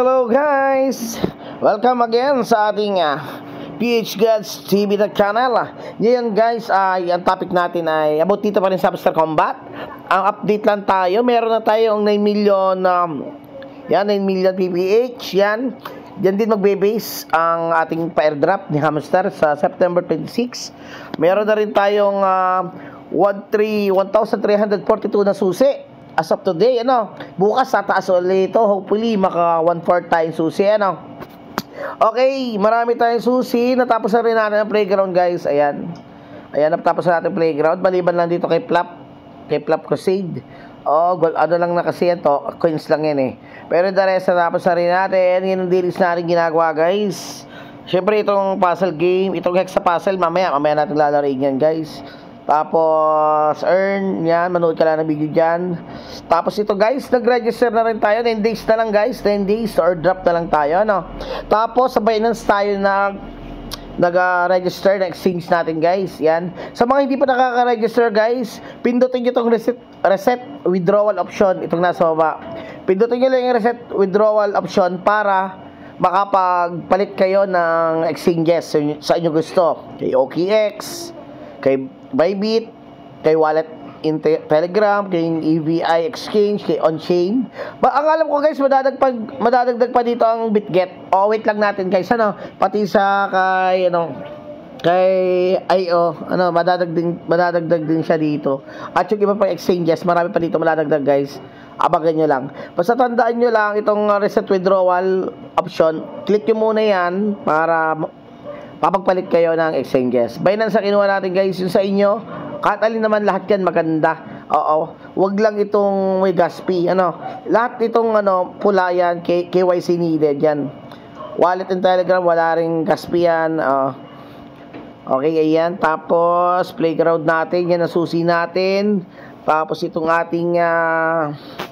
Hello guys! Welcome again sa ating PH Gods TV na channel. Ngayon guys, ang topic natin ay about dito pa rin sa Star Combat. Ang update lang tayo, meron na tayong 9 million 9 million PPH. Yan din magbe-base ang ating pa-airdrop ni Hamster sa September 26. Meron na rin tayong 1,342 na susi as of today, bukas tataas ulit ito. Hopefully, maka 1/4 tayong susi, Okay, marami tayong susi. Natapos na rin natin ang playground, guys. Ayan, natapos na natin ang playground. Maliban lang dito kay Flap Crusade. Lang na kasi yan to. Coins lang yan Pero the rest, natapos na rin natin. Yan ang deals na rin ginagawa, guys. Siyempre, itong puzzle game, itong hexa puzzle, mamaya natin lalaroin yan, guys. Tapos, earn, yan, manood ka lang ng video dyan. Tapos ito guys, nag-register na rin tayo, 9 days na lang guys, 10 days or drop na lang tayo, Tapos, sa Binance tayo nag-register na exchange natin guys, yan. Sa mga hindi pa nakaka-register guys, pindutin nyo itong reset withdrawal option, itong nasa baba. Pindutin nyo lang yung reset withdrawal option para makapagpalit kayo ng exchanges sa inyo gusto. Kay OKX, kay Bybit, kay Wallet in Telegram, kay EVI Exchange, kay Onchain. Ang alam ko guys, madadagdag pa dito ang BitGet. Wait lang natin guys, pati sa kay IO, madadagdag din siya dito. At yung iba pang exchanges, marami pa dito madadagdag guys. Abangan nyo lang. Basta tandaan nyo lang itong reset withdrawal option. Click nyo muna yan para papagpalit kayo ng exchanges. Binance ang kinuha natin guys, yung sa inyo, kahit alin naman lahat yan maganda. Wag lang itong may gas fee, lahat itong pula yan, KYC needed yan. Wallet and Telegram, wala ring gas fee yan. Okay, ayan. Tapos, playground natin, yan ang susi natin. Tapos, itong ating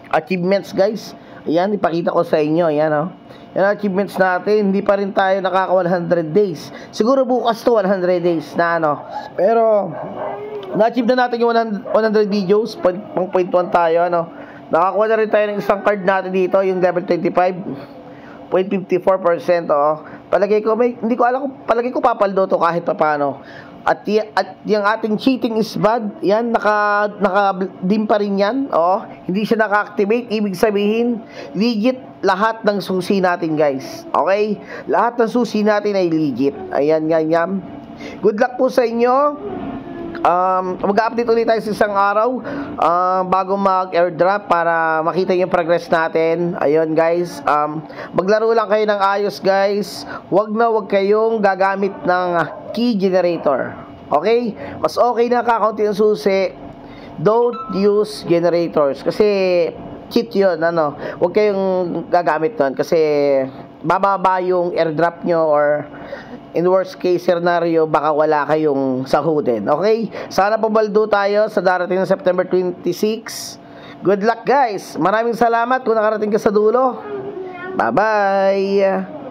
achievements guys. Ayan, ipakita ko sa inyo, ayan Yan ang achievements natin. Hindi pa rin tayo nakaka 100 days. Siguro bukas to 100 days na Pero na-achieve na natin yung 100 videos. Pang point 1 tayo Nakakuha na rin tayo ng isang card natin dito, yung level 25. 0.54%. Palagay ko hindi ko alam kung palagay ko papaldo to kahit paano. At yung ating cheating is bad. Yan, naka-dim pa rin yan. Hindi siya naka-activate. Ibig sabihin, legit lahat ng susi natin, guys. Okay? Lahat ng susi natin ay legit. Ayan, ganyan. Good luck po sa inyo. Mag-update ulit tayo sa isang araw bago mag-airdrop para makita yung progress natin. Ayun guys, maglaro lang kayo ng ayos guys. Wag kayong gagamit ng key generator. Okay? Mas okay na kakaunti yung susi. Don't use generators kasi cheat yun. Wag kayong gagamit nun kasi bababa yung airdrop nyo, or in worst case scenario, baka wala kayong sahudin. Okay? Sana pabaldo tayo sa darating na September 26. Good luck guys! Maraming salamat kung nakarating ka sa dulo. Bye-bye!